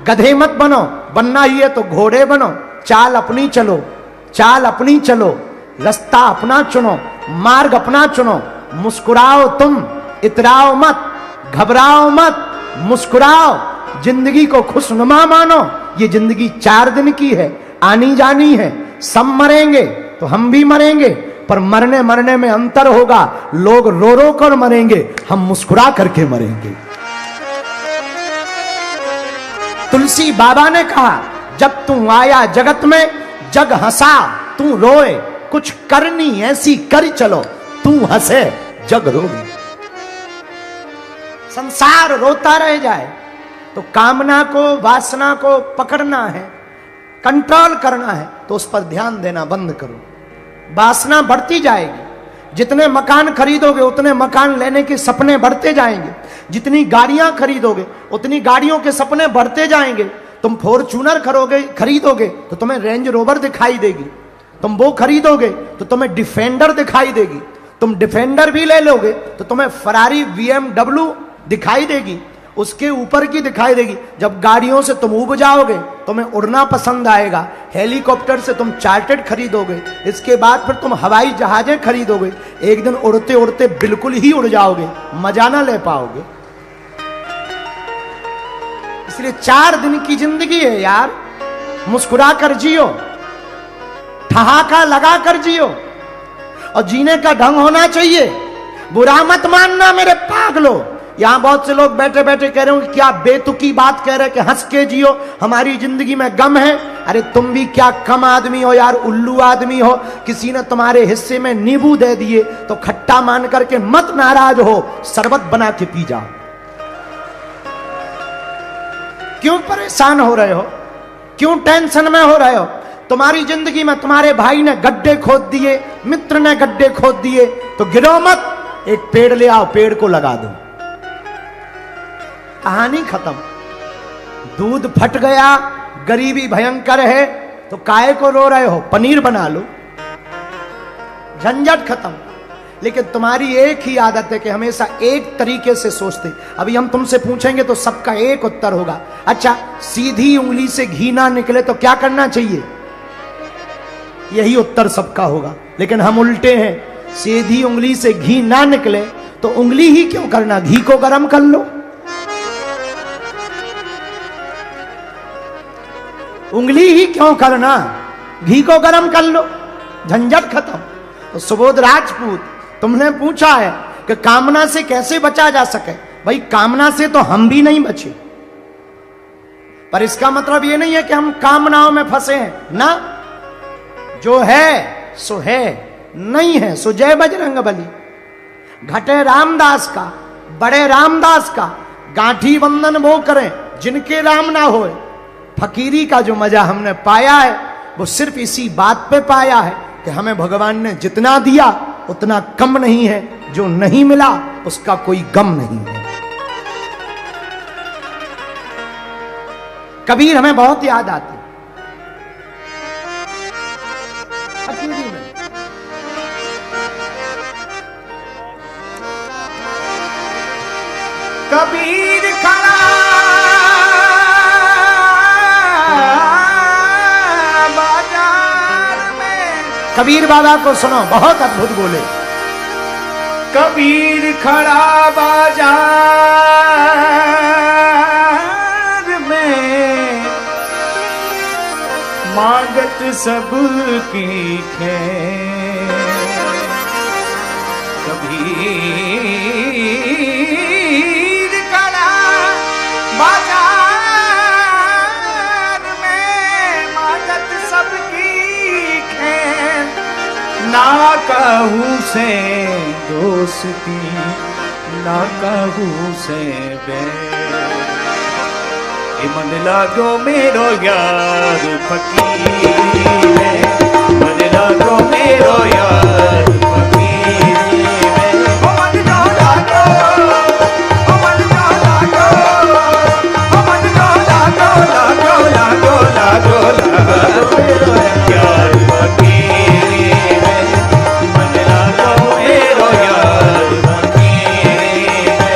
गधे मत बनो, बनना ही है तो घोड़े बनो। चाल अपनी चलो, चाल अपनी चलो, रास्ता अपना चुनो, मार्ग अपना चुनो। मुस्कुराओ तुम, इतराओ मत, घबराओ मत, मुस्कुराओ। जिंदगी को खुशनुमा मानो। ये जिंदगी 4 दिन की है, आनी जानी है। सब मरेंगे तो हम भी मरेंगे, पर मरने मरने में अंतर होगा। लोग रो रो कर मरेंगे, हम मुस्कुरा करके मरेंगे। तुलसी बाबा ने कहा, जब तू आया जगत में जग हंसा तू रोए, कुछ करनी ऐसी कर चलो, तू हंसे जग रोए। संसार रोता रह जाए तो कामना को, वासना को पकड़ना है, कंट्रोल करना है, तो उस पर ध्यान देना बंद करो। वासना बढ़ती जाएगी। जितने मकान खरीदोगे उतने मकान लेने के सपने बढ़ते जाएंगे। जितनी गाड़ियां खरीदोगे उतनी गाड़ियों के सपने बढ़ते जाएंगे। तुम फॉर्च्यूनर खरीदोगे तो तुम्हें रेंज रोवर दिखाई देगी। तुम वो खरीदोगे तो तुम्हें डिफेंडर दिखाई देगी। तुम डिफेंडर भी ले लोगे तो तुम्हें फरारी BMW दिखाई देगी, उसके ऊपर की दिखाई देगी। जब गाड़ियों से तुम ऊब जाओगे तुम्हें उड़ना पसंद आएगा। हेलीकॉप्टर से तुम चार्टर्ड खरीदोगे, इसके बाद फिर तुम हवाई जहाजें खरीदोगे। एक दिन उड़ते उड़ते बिल्कुल ही उड़ जाओगे, मजा ना ले पाओगे। इसलिए 4 दिन की जिंदगी है यार, मुस्कुरा कर जियो, ठहाका लगा कर जियो। और जीने का ढंग होना चाहिए। बुरा मत मानना मेरे पागलो। यहां बहुत से लोग बैठे बैठे कह रहे हो क्या बेतुकी बात कह रहे कि हंस के जियो, हमारी जिंदगी में गम है। अरे तुम भी क्या कम आदमी हो यार, उल्लू आदमी हो। किसी ने तुम्हारे हिस्से में नींबू दे दिए तो खट्टा मान करके मत नाराज हो, शरबत बना के पी जाओ। क्यों परेशान हो रहे हो, क्यों टेंशन में हो रहे हो? तुम्हारी जिंदगी में तुम्हारे भाई ने गड्ढे खोद दिए, मित्र ने गड्ढे खोद दिए, तो गिरो मत, एक पेड़ ले आओ, पेड़ को लगा दो, कहानी खत्म। दूध फट गया, गरीबी भयंकर है, तो काहे को रो रहे हो? पनीर बना लो, झंझट खत्म। लेकिन तुम्हारी एक ही आदत है कि हमेशा एक तरीके से सोचते। अभी हम तुमसे पूछेंगे तो सबका एक उत्तर होगा। अच्छा, सीधी उंगली से घी ना निकले तो क्या करना चाहिए? यही उत्तर सबका होगा। लेकिन हम उल्टे हैं, सीधी उंगली से घी ना निकले तो उंगली ही क्यों करना, घी को गर्म कर लो। उंगली ही क्यों करना, घी को गर्म कर लो, झंझट खत्म। तो सुबोध राजपूत, तुमने पूछा है कि कामना से कैसे बचा जा सके। भाई कामना से तो हम भी नहीं बचे, पर इसका मतलब यह नहीं है कि हम कामनाओं में फंसे हैं ना। जो है सो है, नहीं है सो जय बजरंग बली। घटे रामदास का, बड़े रामदास का, गांठी वंदन वो करें जिनके राम ना होए। फकीरी का जो मजा हमने पाया है वो सिर्फ इसी बात पे पाया है कि हमें भगवान ने जितना दिया उतना कम नहीं है, जो नहीं मिला उसका कोई गम नहीं है। कबीर हमें बहुत याद आते। कबीर खड़ा बाजार में, कबीर बाबा को सुनो, बहुत अद्भुत बोले। कबीर खड़ा बाजार में, मांगत सबकी खैर। कबीर बाजार में, मांगत सबकी खैर। ना कहूँ से दोस्ती, ना कहूँ से बैर। मन लागो मेरो यार फकीर है, मन लागो मेरो यार फकीर है। ओ मन जो लागो, ओ मन जो लागो, ओ मन जो लागो, लागो लागो लागो लागो मेरो यार फकीर है, मन लागो मेरो यार फकीर है।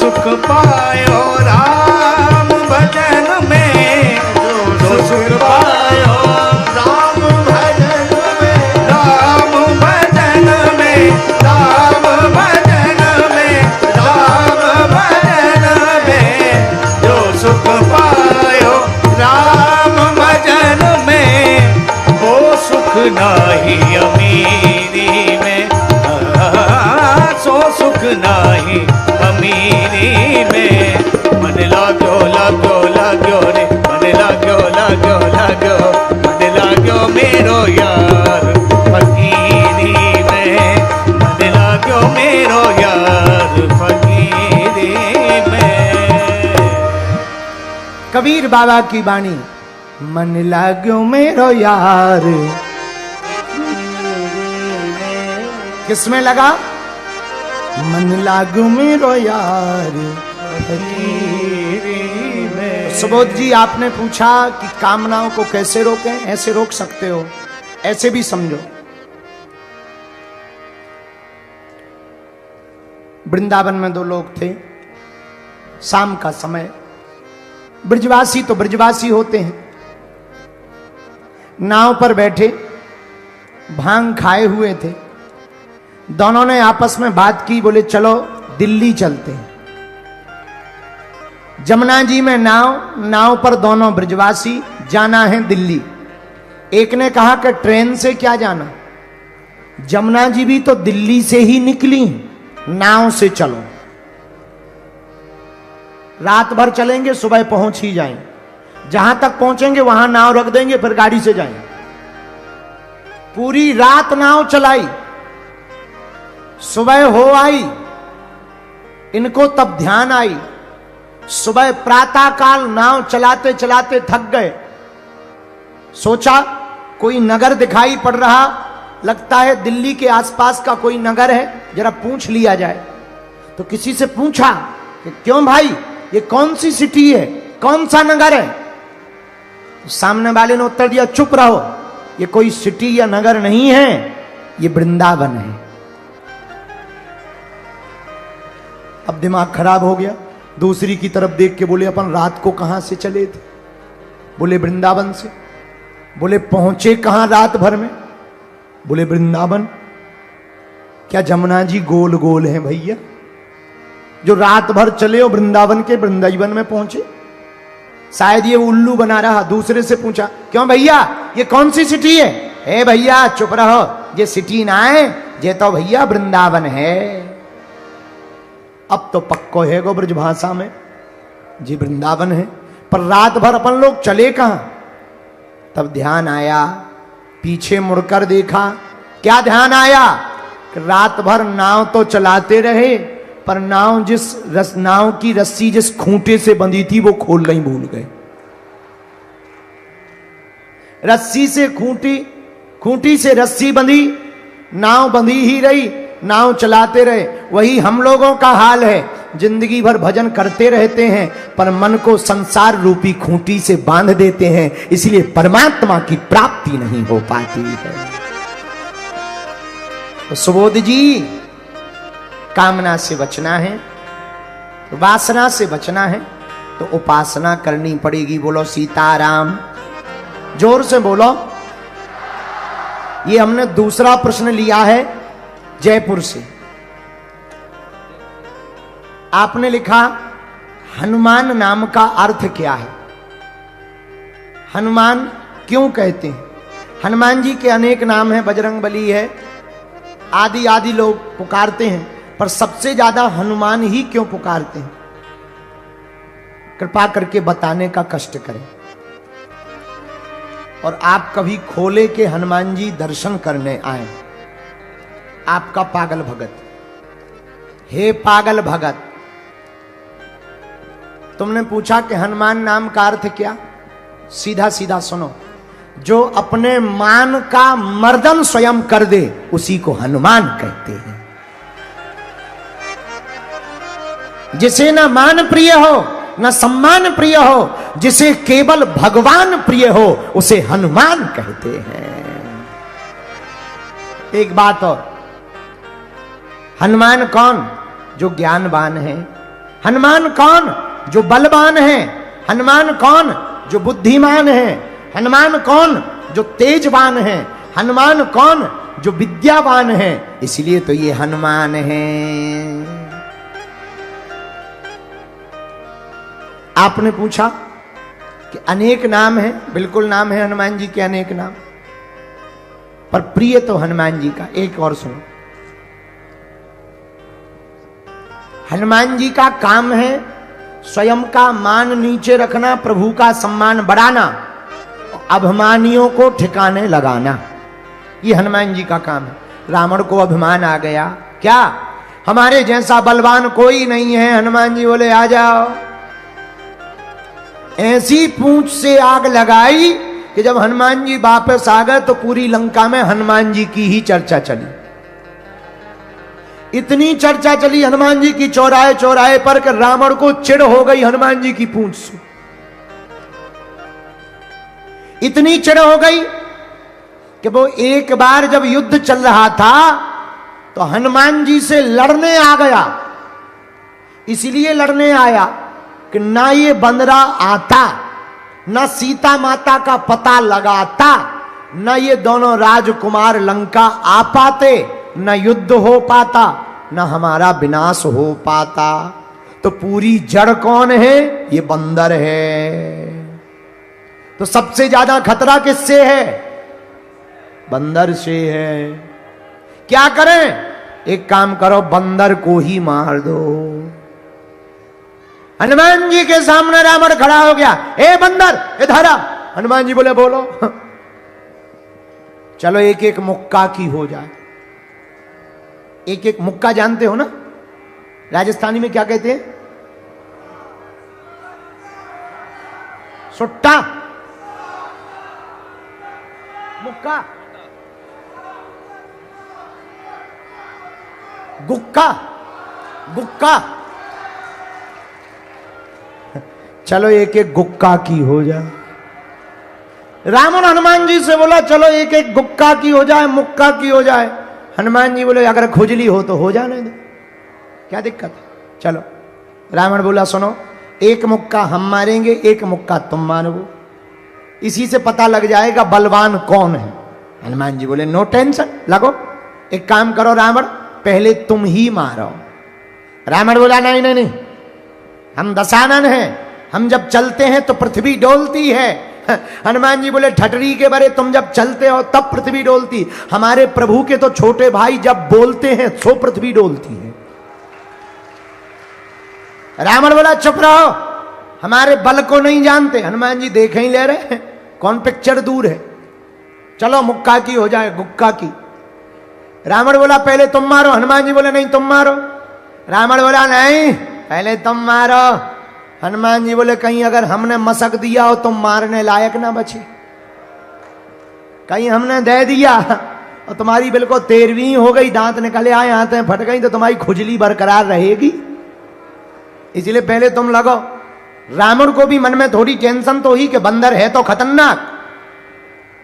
सुख पायो राम भजन में, जो सुख पायो राम भजन में, राम भजन में, राम भजन में, राम भजन में, जो सुख पायो राम भजन में, वो सुख नाही अमीरी में, सो सुख नाही अमीरी में। मन लाग्यो लाग्यो लाग्यो रे, मन लाग्यो लाग्यो लाग्यो, मन लाग्यो मेरो यार फकीरी में, मन लाग्यो मेरो यार फकीरी में। कबीर बाबा की वाणी, मन लाग्यो मेरो यार। किसमें लगा? मन लागू मेरो यार फकीरी में। सुबोध जी, आपने पूछा कि कामनाओं को कैसे रोकें? ऐसे रोक सकते हो, ऐसे भी समझो। वृंदावन में दो लोग थे, शाम का समय। ब्रजवासी तो ब्रजवासी होते हैं, नाव पर बैठे भांग खाए हुए थे। दोनों ने आपस में बात की, बोले चलो दिल्ली चलते हैं। जमुना जी में नाव पर दोनों ब्रजवासी, जाना है दिल्ली। एक ने कहा कि ट्रेन से क्या जाना, जमुना जी भी तो दिल्ली से ही निकली, नाव से चलो। रात भर चलेंगे, सुबह पहुंच ही जाएंगे। जहां तक पहुंचेंगे वहां नाव रख देंगे, फिर गाड़ी से जाएंगे। पूरी रात नाव चलाई, सुबह हो आई। इनको तब ध्यान आई, सुबह प्रातः काल नाव चलाते चलाते थक गए। सोचा कोई नगर दिखाई पड़ रहा, लगता है दिल्ली के आसपास का कोई नगर है, जरा पूछ लिया जाए। तो किसी से पूछा कि क्यों भाई, ये कौन सी सिटी है, कौन सा नगर है? सामने वाले ने उत्तर दिया, चुप रहो, ये कोई सिटी या नगर नहीं है, ये वृंदावन है। अब दिमाग खराब हो गया। दूसरी की तरफ देख के बोले, अपन रात को कहां से चले थे? बोले वृंदावन से। बोले पहुंचे कहां रात भर में? बोले वृंदावन। क्या जमुना जी गोल गोल है भैया? जो रात भर चले और वृंदावन के वृंदावन में पहुंचे। शायद ये उल्लू बना रहा। दूसरे से पूछा, क्यों भैया ये कौन सी सिटी है? ए भैया चुप रहो, ये सिटी ना है, ये तो भैया वृंदावन है। अब तो पक्को है गो ब्रज भाषा में, जी वृंदावन है। पर रात भर अपन लोग चले कहां? तब ध्यान आया, पीछे मुड़कर देखा। क्या ध्यान आया? रात भर नाव तो चलाते रहे, पर नाव की रस्सी जिस खूंटे से बंधी थी वो खोलना ही भूल गए। रस्सी से खूंटी से रस्सी बंधी, नाव बंधी ही रही, नाव चलाते रहे। वही हम लोगों का हाल है, जिंदगी भर भजन करते रहते हैं, पर मन को संसार रूपी खूंटी से बांध देते हैं, इसलिए परमात्मा की प्राप्ति नहीं हो पाती है। तो सुबोध जी, कामना से बचना है, वासना से बचना है, तो उपासना करनी पड़ेगी। बोलो सीताराम, जोर से बोलो। ये हमने दूसरा प्रश्न लिया है जयपुर से। आपने लिखा हनुमान नाम का अर्थ क्या है? हनुमान क्यों कहते हैं? हनुमान जी के अनेक नाम हैं, बजरंगबली है, आदि आदि लोग पुकारते हैं, पर सबसे ज्यादा हनुमान ही क्यों पुकारते हैं? कृपा करके बताने का कष्ट करें। और आप कभी खोले के हनुमान जी दर्शन करने आए। आपका पागल भगत, हे पागल भगत, तुमने पूछा कि हनुमान नाम का अर्थ क्या? सीधा सीधा सुनो, जो अपने मान का मर्दन स्वयं कर दे उसी को हनुमान कहते हैं। जिसे न मान प्रिय हो न सम्मान प्रिय हो, जिसे केवल भगवान प्रिय हो, उसे हनुमान कहते हैं। एक बात और, हनुमान कौन? जो ज्ञानवान है, हनुमान कौन? जो बलवान है। हनुमान कौन? जो बुद्धिमान है। हनुमान कौन? जो तेजवान है। हनुमान कौन? जो विद्यावान है। इसलिए तो ये हनुमान है। आपने पूछा कि अनेक नाम है, बिल्कुल नाम है हनुमान जी के अनेक नाम, पर प्रिय तो हनुमान जी का एक और सुनो। हनुमान जी का काम है स्वयं का मान नीचे रखना, प्रभु का सम्मान बढ़ाना, अभिमानियों को ठिकाने लगाना। ये हनुमान जी का काम है। रावण को अभिमान आ गया, क्या हमारे जैसा बलवान कोई नहीं है? हनुमान जी बोले आ जाओ। ऐसी पूंछ से आग लगाई कि जब हनुमान जी वापस आ गए तो पूरी लंका में हनुमान जी की ही चर्चा चली। इतनी चर्चा चली हनुमान जी की चौराहे चौराहे पर कि रावण को चिढ़ हो गई हनुमान जी की पूंछ से। इतनी चिढ़ हो गई कि वो एक बार जब युद्ध चल रहा था तो हनुमान जी से लड़ने आ गया। इसलिए लड़ने आया कि ना ये बंदरा आता, ना सीता माता का पता लगाता, ना ये दोनों राजकुमार लंका आ पाते, न युद्ध हो पाता, न हमारा विनाश हो पाता। तो पूरी जड़ कौन है? ये बंदर है। तो सबसे ज्यादा खतरा किससे है? बंदर से है। क्या करें? एक काम करो, बंदर को ही मार दो। हनुमान जी के सामने रावण खड़ा हो गया, ए बंदर इधर आ। हनुमान जी बोले बोलो। चलो एक एक मुक्का की हो जाए। एक एक मुक्का जानते हो ना? राजस्थानी में क्या कहते हैं? सुट्टा, मुक्का, गुक्का, गुक्का। चलो एक एक गुक्का की हो जाए। रावण हनुमान जी से बोला चलो एक एक गुक्का की हो जाए, मुक्का की हो जाए। हनुमान जी बोले अगर खुजली हो तो हो जाने दो, क्या दिक्कत है, चलो। रावण बोला सुनो, एक मुक्का हम मारेंगे, एक मुक्का तुम मारो, इसी से पता लग जाएगा बलवान कौन है। हनुमान जी बोले नो टेंशन, लगो। एक काम करो रावण, पहले तुम ही मारो। रावण बोला नहीं नहीं नहीं, हम दशानन हैं, हम जब चलते हैं तो पृथ्वी डोलती है। हनुमान जी बोले ठटरी के बरे, तुम जब चलते हो तब पृथ्वी डोलती, हमारे प्रभु के तो छोटे भाई जब बोलते हैं सो पृथ्वी डोलती है। रावण बोला चुप रहो, हमारे बल को नहीं जानते। हनुमान जी देख ही ले रहे हैं, कौन पिक्चर दूर है। चलो मुक्का की हो जाए, गुक्का की। रावण बोला पहले तुम मारो। हनुमान जी बोले नहीं तुम मारो। रावण बोला नहीं पहले तुम मारो। हनुमान जी बोले कहीं अगर हमने मसक दिया हो तो मारने लायक ना बचे, कहीं हमने दे दिया और तुम्हारी बिल्कुल 13वीं हो गई, दांत निकले आए, आंतें फट गई, तो तुम्हारी खुजली बरकरार रहेगी। इसलिए पहले तुम लगो। रावण को भी मन में थोड़ी टेंशन तो ही कि बंदर है तो खतरनाक।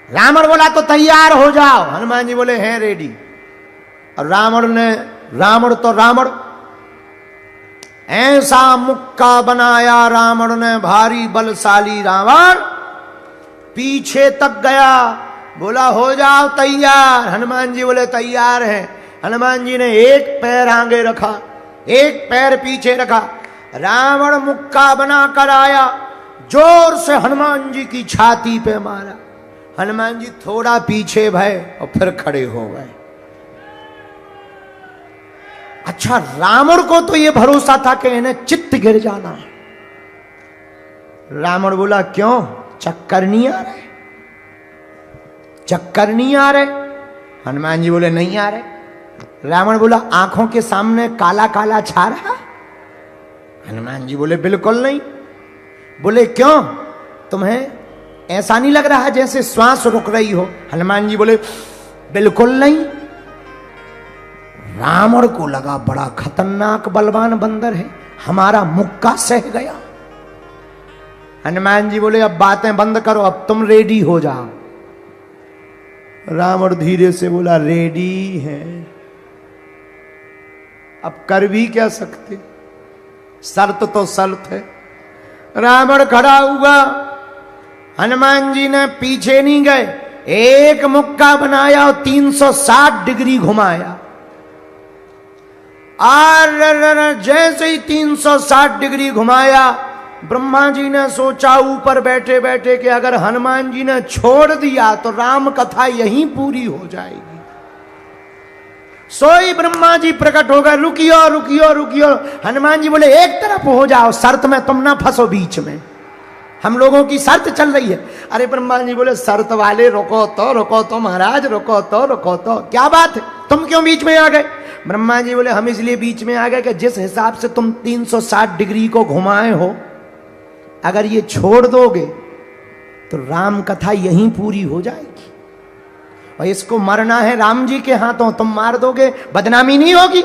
रावण बोला तो तैयार हो जाओ। हनुमान जी बोले हैं रेडी। और रावण ऐसा मुक्का बनाया रावण ने, भारी बलशाली रावण पीछे तक गया। बोला हो जाओ तैयार। हनुमान जी बोले तैयार हैं। हनुमान जी ने एक पैर आगे रखा, एक पैर पीछे रखा। रावण मुक्का बनाकर आया, जोर से हनुमान जी की छाती पे मारा। हनुमान जी थोड़ा पीछे भय और फिर खड़े हो गए। अच्छा, रावण को तो यह भरोसा था कि इन्हें चित्त गिर जाना है। रावण बोला क्यों, चक्कर नहीं आ रहे, चक्कर नहीं आ रहे? हनुमान जी बोले नहीं आ रहे। रावण बोला आंखों के सामने काला काला छा रहा? हनुमान जी बोले बिल्कुल नहीं। बोले क्यों, तुम्हें ऐसा नहीं लग रहा जैसे श्वास रुक रही हो? हनुमान जी बोले बिल्कुल नहीं। रावण को लगा बड़ा खतरनाक बलवान बंदर है, हमारा मुक्का सह गया। हनुमान जी बोले अब बातें बंद करो, अब तुम रेडी हो जाओ। रावण धीरे से बोला रेडी है। अब कर भी क्या सकते, शर्त तो शर्त है। रावण खड़ा हुआ, हनुमान जी ने पीछे नहीं गए, एक मुक्का बनाया और 360 डिग्री घुमाया। और जैसे ही 360 डिग्री घुमाया, ब्रह्मा जी ने सोचा ऊपर बैठे बैठे कि अगर हनुमान जी ने छोड़ दिया तो राम कथा यहीं पूरी हो जाएगी। सोई ब्रह्मा जी प्रकट हो गए, रुकियो रुकियो रुकियो। हनुमान जी बोले एक तरफ हो जाओ, शर्त में तुम ना फंसो बीच में, हम लोगों की शर्त चल रही है। अरे ब्रह्मा जी बोले शर्त वाले रुको तो महाराज, रुको तो क्या बात है, तुम क्यों बीच में आ गए? ब्रह्मा जी बोले हम इसलिए बीच में आ गए कि जिस हिसाब से तुम 360 डिग्री को घुमाए हो, अगर ये छोड़ दोगे तो राम कथा यहीं पूरी हो जाएगी, और इसको मरना है राम जी के हाथों, तुम मार दोगे बदनामी नहीं होगी।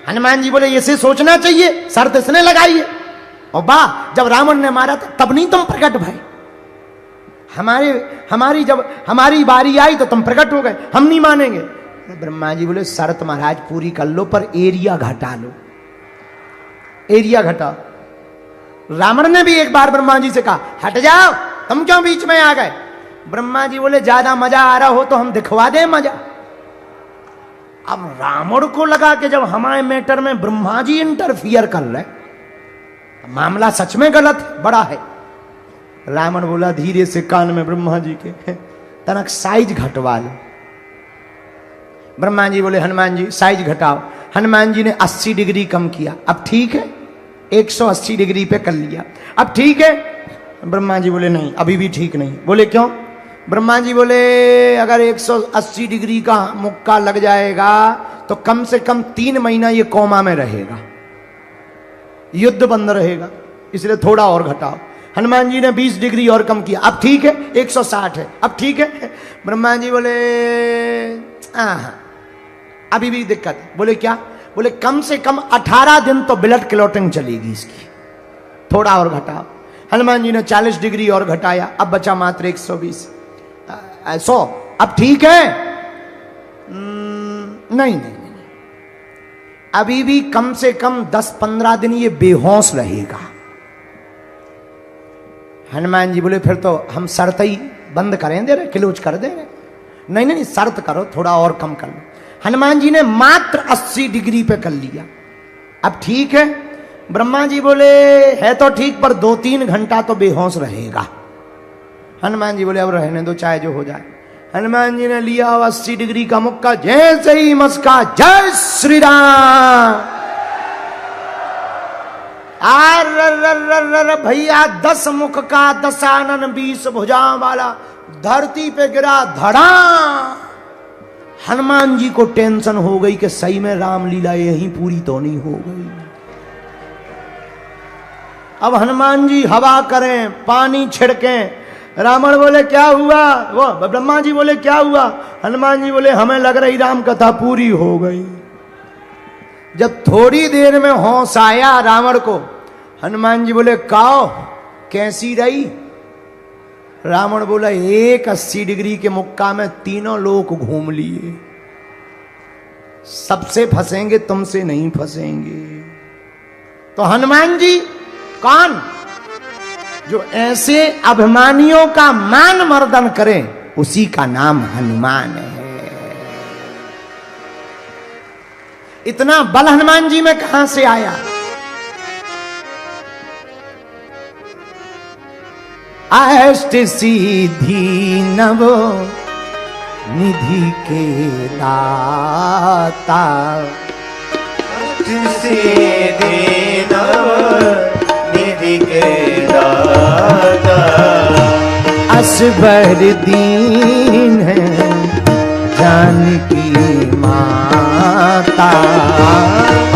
हनुमान जी बोले इसे सोचना चाहिए, शर्त इसने लगाई है। और वाह, जब रावण ने मारा था तब नहीं तुम प्रकट भय, जब हमारी बारी आई तो तुम प्रकट हो गए, हम नहीं मानेंगे। ब्रह्मा जी बोले शर्त महाराज पूरी कर लो, पर एरिया घटा लो, एरिया घटा। रावण ने भी एक बार ब्रह्मा जी से कहा हट जाओ, तुम क्यों बीच में आ गए? ब्रह्मा जी बोले ज्यादा मजा आ रहा हो तो हम दिखवा दें मजा। अब रावण को लगा कि जब हमारे मैटर में ब्रह्मा जी इंटरफियर कर रहे, मामला सच में गलत बड़ा है। रावण बोला धीरे से कान में ब्रह्मा जी के, तनक साइज घटवा लो। ब्रह्मा जी बोले हनुमान जी साइज घटाओ। हनुमान जी ने 80 डिग्री कम किया, अब ठीक है, 180 डिग्री पे कर लिया, अब ठीक है। ब्रह्मा जी बोले नहीं, अभी भी ठीक नहीं। बोले क्यों? ब्रह्मा जी बोले अगर 180 डिग्री का मुक्का लग जाएगा तो कम से कम 3 महीना ये कोमा में रहेगा, युद्ध बंद रहेगा, इसलिए थोड़ा और घटाओ। हनुमान जी ने 20 डिग्री और कम किया, अब ठीक है, 160 है, अब ठीक है। ब्रह्मा जी बोले अभी भी दिक्कत है। बोले क्या? बोले कम से कम 18 दिन तो ब्लड क्लॉटिंग चलेगी इसकी, थोड़ा और घटाओ। हनुमान जी ने 40 डिग्री और घटाया, अब बचा मात्र 120, 100, अब ठीक है? नहीं, अभी भी कम से कम 10-15 दिन ये बेहोश रहेगा। हनुमान जी बोले फिर तो हम शर्त ही बंद करें दे रहे, क्लोज कर दे रहे। नहीं, शर्त करो, थोड़ा और कम कर लो। हनुमान जी ने मात्र 80 डिग्री पे कर लिया, अब ठीक है। ब्रह्मा जी बोले है तो ठीक, पर 2-3 घंटा तो बेहोश रहेगा। हनुमान जी बोले अब रहने दो, चाहे जो हो जाए। हनुमान जी ने लिया 80 डिग्री का मुक्का, जैसे ही मस्का, जय श्री राम। भैया 10 मुख का 10 आनन 20 भुजाओं वाला धरती पे गिरा धड़ा। हनुमान जी को टेंशन हो गई कि सही में रामलीला यहीं पूरी तो नहीं हो गई। अब हनुमान जी हवा करें, पानी छिड़कें। रावण बोले क्या हुआ? वो ब्रह्मा जी बोले क्या हुआ? हनुमान जी बोले हमें लग रही राम कथा पूरी हो गई। जब थोड़ी देर में होश आया रावण को, हनुमान जी बोले काओ कैसी रही? रावण बोला 80 डिग्री के मुक्का में तीनों लोग घूम लिए, सबसे फंसेंगे, तुमसे नहीं फंसेंगे। तो हनुमान जी कौन? जो ऐसे अभिमानियों का मान मर्दन करें, उसी का नाम हनुमान है। इतना बल हनुमान जी में कहां से आया? अष्ट सिद्धि नव निधि के दाता, अष्ट सिद्धि नव निधि के दाता, असबर दीन है जानकी माता,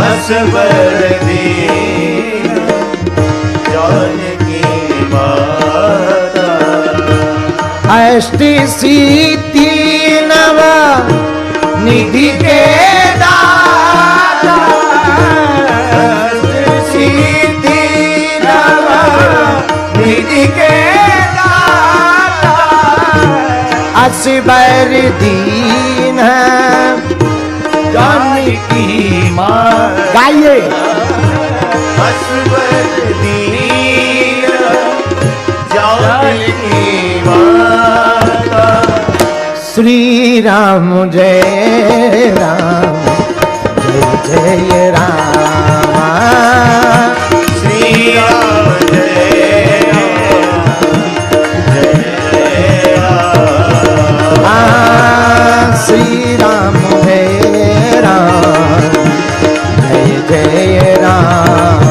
असबर दीन जानकी माता, अष्ट सिद्धि नव निधि के दाता, अष्ट सिद्धि नव निधि के दाता, असबर दीन है जानकी माता, गाइए। अस्वल दीन जानकी माता। श्री राम जय राम जय जय राम। श्री राम जय राम श्री राम जय राम जय जय राम।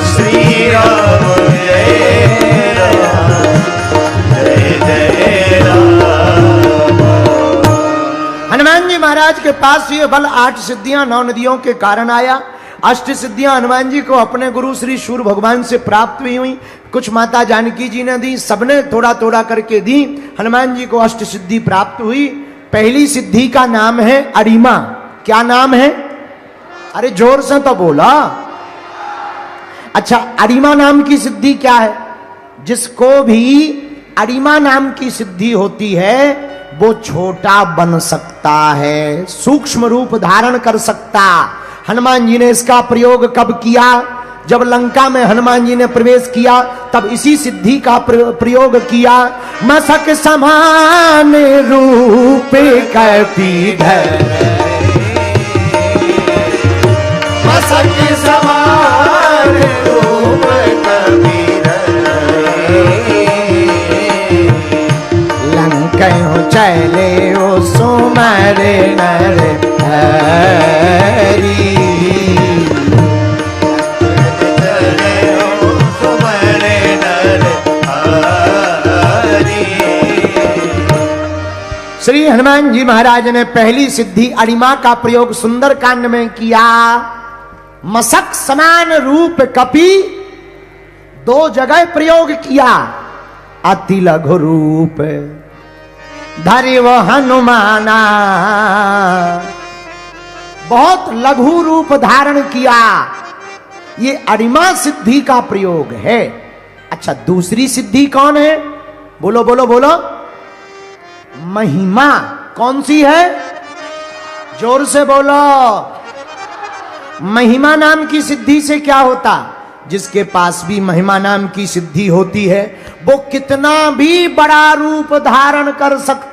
श्री राम जय राम जय जय राम। हनुमान जी महाराज के पास ये बल 8 सिद्धियां 9 नदियों के कारण आया। अष्ट सिद्धियां हनुमान जी को अपने गुरु श्री सूर्य भगवान से प्राप्त हुई हुई, कुछ माता जानकी जी ने दी, सबने थोड़ा थोड़ा करके दी। हनुमान जी को अष्ट सिद्धि प्राप्त हुई। पहली सिद्धि का नाम है अरिमा। क्या नाम है? अरे जोर से तो बोला। अच्छा, अरिमा नाम की सिद्धि क्या है? जिसको भी अरिमा नाम की सिद्धि होती है वो छोटा बन सकता है, सूक्ष्म रूप धारण कर सकता। हनुमान जी ने इसका प्रयोग कब किया? जब लंका में हनुमान जी ने प्रवेश किया तब इसी सिद्धि का प्रयोग किया। मसक समान रूप कपीधर, मसक समान रूप कपीधर। लंकयो चले ओ सुमर नर हरि। श्री हनुमान जी महाराज ने पहली सिद्धि अरिमा का प्रयोग सुंदर कांड में किया। मसक समान रूप कपि 2 जगह प्रयोग किया। अति लघु रूप धरि वो हनुमाना, बहुत लघु रूप धारण किया। ये अरिमा सिद्धि का प्रयोग है। अच्छा, दूसरी सिद्धि कौन है? बोलो बोलो बोलो। महिमा। कौन सी है? जोर से बोलो। महिमा नाम की सिद्धि से क्या होता? जिसके पास भी महिमा नाम की सिद्धि होती है वो कितना भी बड़ा रूप धारण कर सकता